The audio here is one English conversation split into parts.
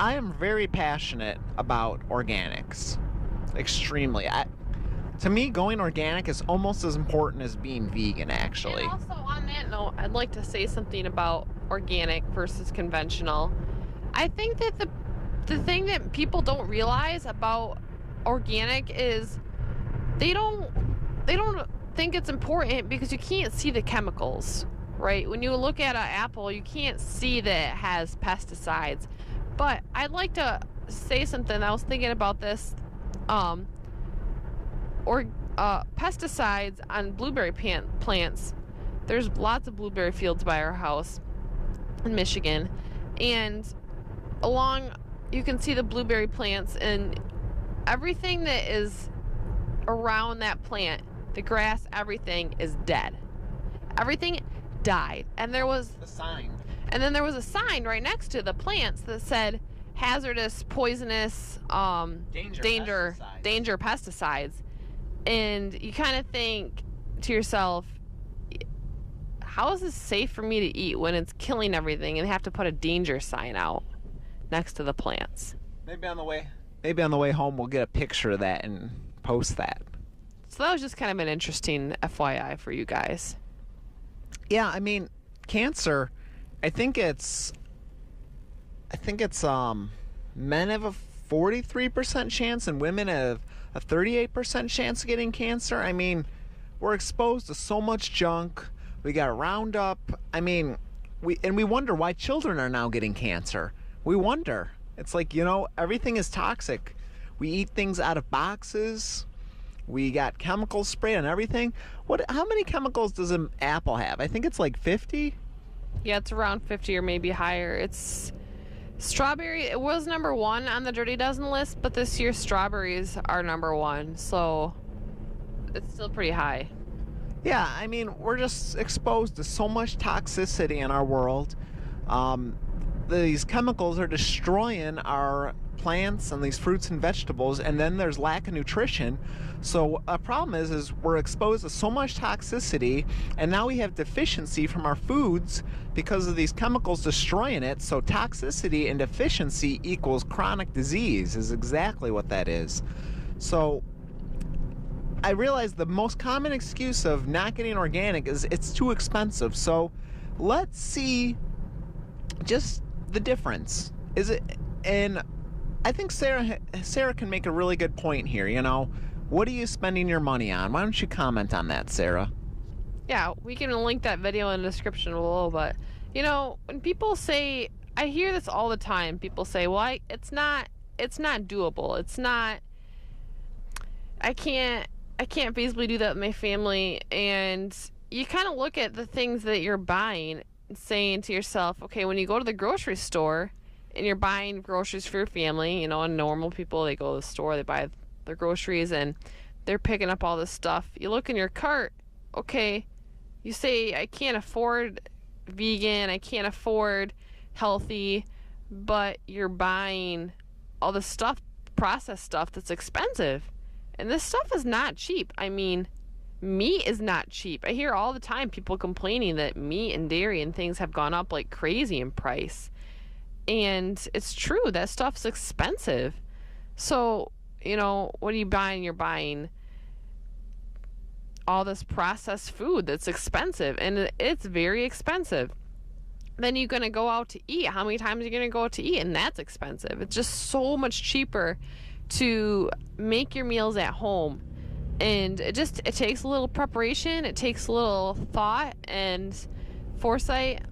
I am very passionate about organics. Extremely. To me, going organic is almost as important as being vegan, actually. And also, on that note, I'd like to say something about organic versus conventional. I think that the thing that people don't realize about organic is they don't think it's important because you can't see the chemicals, right? When you look at an apple, you can't see that it has pesticides. But I'd like to say something. I was thinking about this. Pesticides on blueberry plants. There's lots of blueberry fields by our house in Michigan, and along you can see the blueberry plants, and everything that is around that plant, the grass, everything is dead. Everything died, and there was The sign. and then there was a sign right next to the plants that said hazardous, poisonous, danger pesticides. And you kind of think to yourself, how is this safe for me to eat when it's killing everything and they have to put a danger sign out next to the plants? Maybe on the way home we'll get a picture of that and post that. So that was just kind of an interesting FYI for you guys. Yeah, I mean, cancer, I think it's men have a 43% chance and women have a 38% chance of getting cancer. I mean, we're exposed to so much junk. We got Roundup. I mean, we wonder why children are now getting cancer. We wonder. It's like, everything is toxic. We eat things out of boxes. We got chemicals sprayed on everything. How many chemicals does an apple have? I think it's like 50. Yeah, it's around 50 or maybe higher. It's strawberry. It was number 1 on the Dirty Dozen list, but this year strawberries are number 1, so it's still pretty high. Yeah, I mean, we're just exposed to so much toxicity in our world. These chemicals are destroying our plants and these fruits and vegetables, and then there's lack of nutrition. So a problem is we're exposed to so much toxicity, and now we have deficiency from our foods because of these chemicals destroying it. So toxicity and deficiency equals chronic disease is exactly what that is. So I realize the most common excuse of not getting organic is it's too expensive. So let's see just the difference. And I think Sarah can make a really good point here. What are you spending your money on? Why don't you comment on that, Sarah? Yeah, we can link that video in the description below. But when people say, I hear this all the time. People say, "Well, it's not doable. It's not. I can't feasibly do that with my family." And you kind of look at the things that you're buying, and saying to yourself, "Okay, when you go to the grocery store and you're buying groceries for your family, and normal people, they go to the store, they buy their groceries, and they're picking up all this stuff. You look in your cart, okay, you say, I can't afford vegan, I can't afford healthy, but you're buying all the stuff, processed stuff that's expensive. And this stuff is not cheap. I mean, meat is not cheap. I hear all the time people complaining that meat and dairy and things have gone up like crazy in price. And it's true, that stuff's expensive. So, what are you buying? You're buying all this processed food that's expensive, and it's very expensive. Then you're going to go out to eat. How many times are you going to go out to eat? And that's expensive. It's just so much cheaper to make your meals at home. And it takes a little preparation. It takes a little thought and foresight.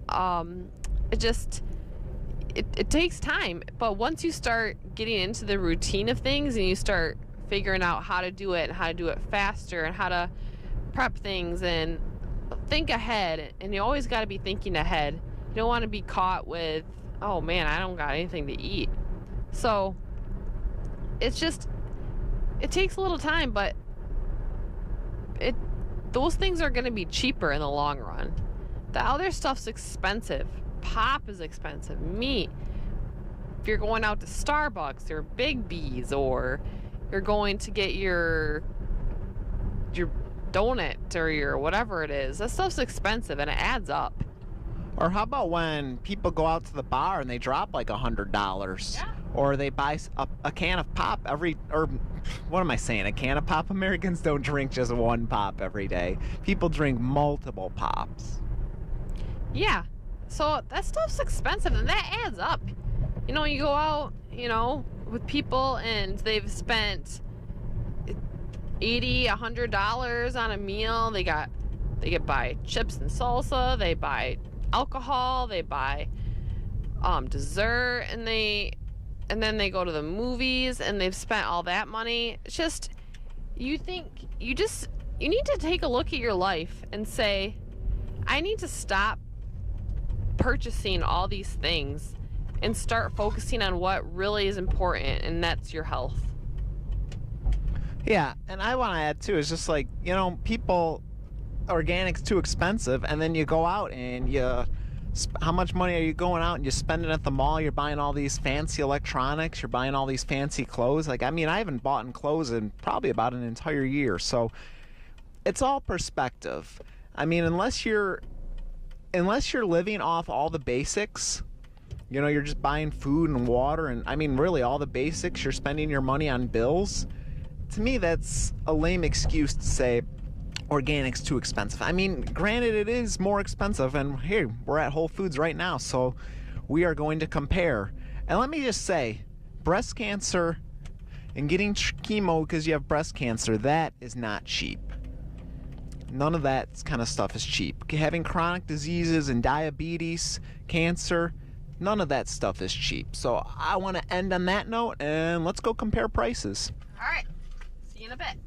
It takes time, but once you start getting into the routine of things and you start figuring out how to do it and how to do it faster and how to prep things and think ahead, and you always got to be thinking ahead. You don't want to be caught with, oh man, I don't got anything to eat. So it takes a little time, but those things are going to be cheaper in the long run. The other stuff's expensive. Pop is expensive. Meat. If you're going out to Starbucks or Big B's, or you're going to get your donut or your whatever it is, that stuff's expensive and it adds up. Or how about when people go out to the bar and they drop like $100? Yeah. Or they buy a can of pop or what am I saying? A can of pop? Americans don't drink just one pop every day. People drink multiple pops. Yeah. So that stuff's expensive, and that adds up. You know, you go out, with people, and they've spent $80, $100 on a meal. They get buy chips and salsa. They buy alcohol. They buy dessert, and then they go to the movies, and they've spent all that money. It's just, you need to take a look at your life and say, I need to stop purchasing all these things and start focusing on what really is important, and that's your health. Yeah, and I want to add too, it's just like, people, organic's too expensive, and then you go out and how much money are you going out and you spend it at the mall? You're buying all these fancy electronics, you're buying all these fancy clothes. Like, I mean, I haven't bought in clothes in probably about an entire year, so it's all perspective. I mean, unless you're living off all the basics, you're just buying food and water, and I mean, really all the basics, you're spending your money on bills. To me, that's a lame excuse to say organic's too expensive. I mean, granted, it is more expensive, and here, we're at Whole Foods right now, so we are going to compare. And let me just say, breast cancer and getting chemo because you have breast cancer, that is not cheap. None of that kind of stuff is cheap. Having chronic diseases and diabetes, cancer, none of that stuff is cheap. So I want to end on that note, and let's go compare prices. All right. See you in a bit.